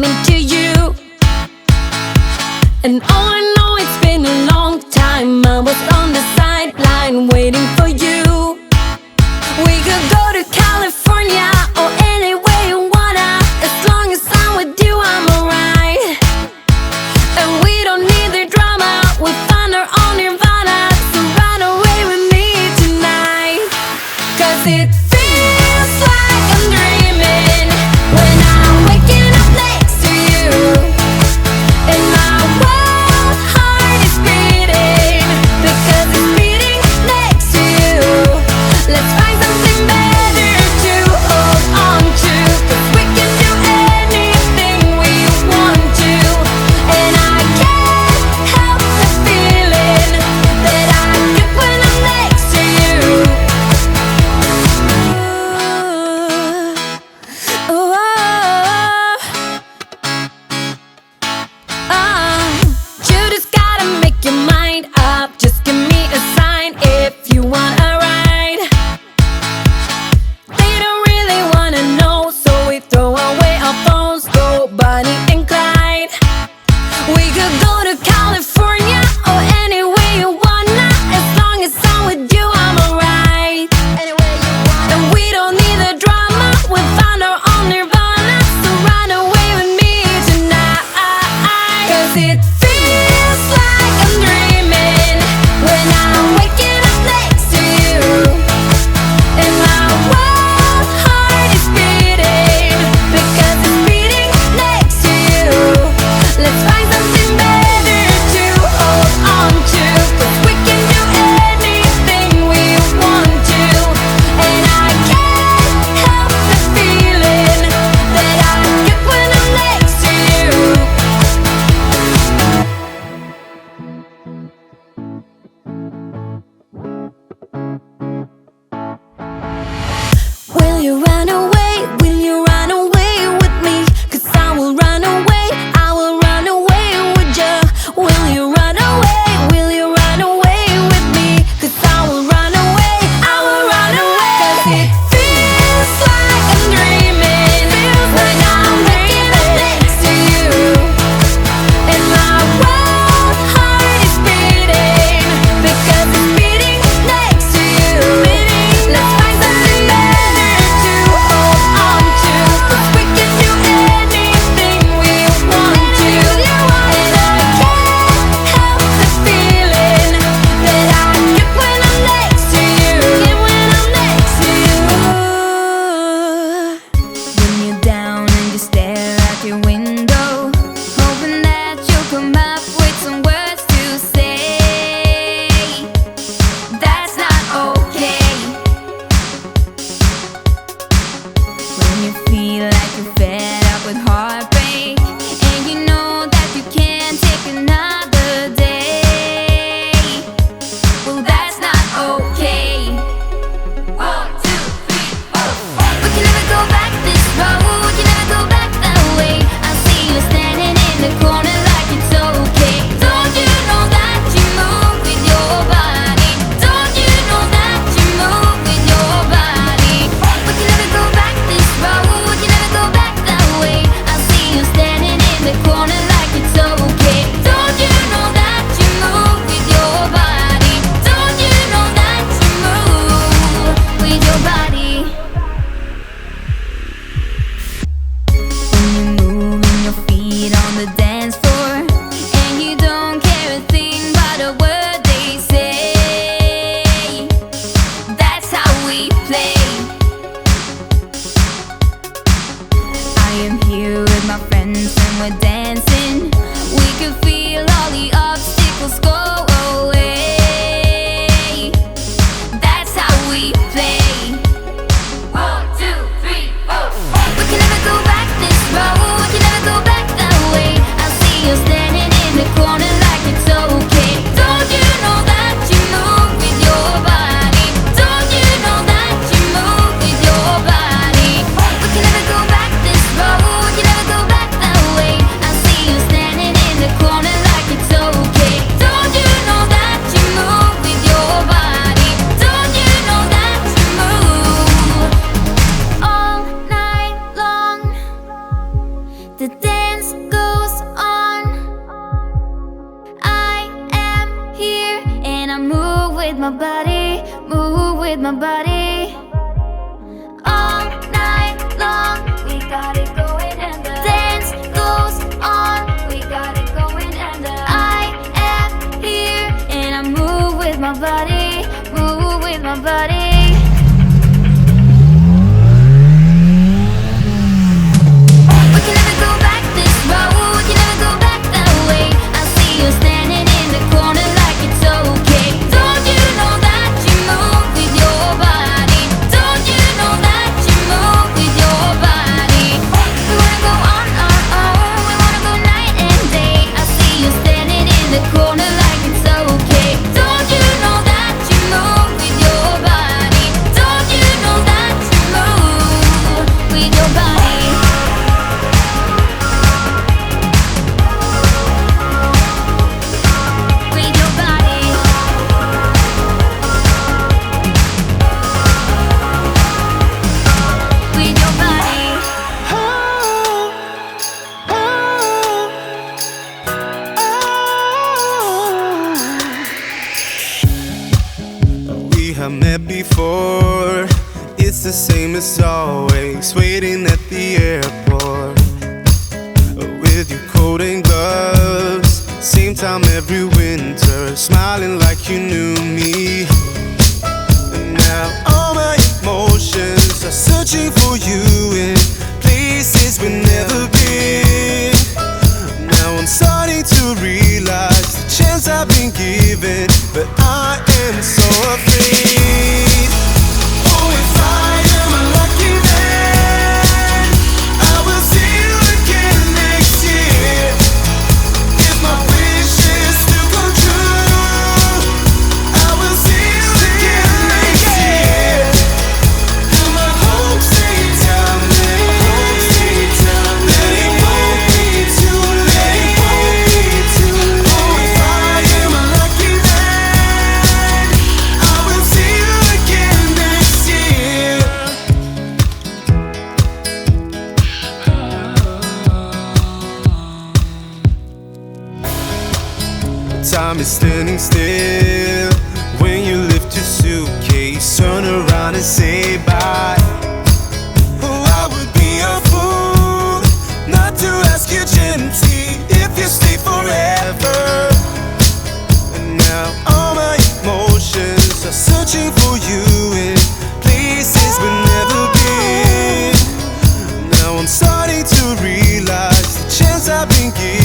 coming to you. And all I know, it's been a long time. I was on the sideline waiting for you. We could go to California or anywhere you wanna. As long as I'm with you, I'm alright. And we don't need the drama, we find our own nirvana. So run away with me tonight. 'Cause it feels like I'm dreaming when I'm waking up next to you. And my wild heart is beating because it's beating next to you. Let's find something better to hold on to, 'cause we can do anything we want to. And I can't help the feeling that I get when I'm next to you. Ooh, you just gotta make your mind up. Just give me a sign if you want a ride. They don't really wanna know, so we throw away our phones, go Bonnie and Clyde. We could go to California or anywhere you wanna. As long as I'm with you, I'm alright. And we don't need the drama, we found our own nirvana. So run away with me tonight. 'Cause it feels like I'm dreaming when I'm waking up next to you. And my wild heart is beating because it's beating next to you. Let's find something better to hold on to, 'cause we can do anything we want to. And I can't help the feeling that I get when I'm next to you. Will you run away? Will you run away with me? 'Cause I will run away, I will run away with you. Will you run away? Will you run away with me? 'Cause I will run away, I will run away. 'Cause it feels like I'm dreaming when I'm waking up next to you. And my wild heart is beating because it's beating next to you. Let's find something better to hold on to, 'cause we can do anything we want to. And I can't help the feeling that I get when I'm next to you. Get when I'm next to you. When you're down and you stare out your window, hoping that you'll come up with some words to say. That's not okay. When you feel like you're fed up with heartbreak, and you know that you can't take another day. Well, that's not okay. 1, 2, 3, 4. We can never go back this road, we can never go back that way. I see you standing in the corner like it's okay. Don't you know that you move with your body? Don't you know that you move with your body? We can never go back this road, we can never go back that way. I see you standing in the corner like it's okay. Don't you know that you move with your body? Don't you know that you move with your body? When you're moving your feet on the dance floor, and you don't care a thing about a word they say. That's how we play. I am here with my friends and we're dancing. We can feel all the obstacles go away. That's how we play. 1, 2, 3, 4. We can never go back this road, we can never go back that way. I see you standing in the corner like it's okay. Don't you know that you move with your body? Don't you know that you move with your body? We can never go back this road, we can never go back that way. I see you standing in the corner like it's okay. Don't you know my body, move with my body. All night long, we got it going and the dance goes on. We got it going and the I am here and I move with my body, move with my body. We can never go back this road, we can never go back that way. I see you standing in the corner like it's okay. Don't you know that you move with your body? Don't you know that you move with your body? We wanna go on our own, we wanna go night and day. I see you standing in the corner like it's okay. Don't you know that you move with your body? Don't you know that you move with your body? With your body, with your body. We have met before. It's the same as always, waiting at the airport with your coat and gloves. Same time every winter, smiling like you knew me. And now all my emotions are searching for you in places we've never been. Now I'm starting to realize the chance I've been given, but I am so afraid. Oh, if I am lucky then I will see you again next year. If my wishes do come true, I will see you again next year. And my hopes stay down there, that it won't be too late. Oh, if I am lucky then I will see you again next year. Time is standing still when you lift your suitcase, turn around and say bye. Oh, I would be a fool not to ask you gently if you stay forever. And now all my emotions are searching for you in places we've never been. Now I'm starting to realize the chance I've been given,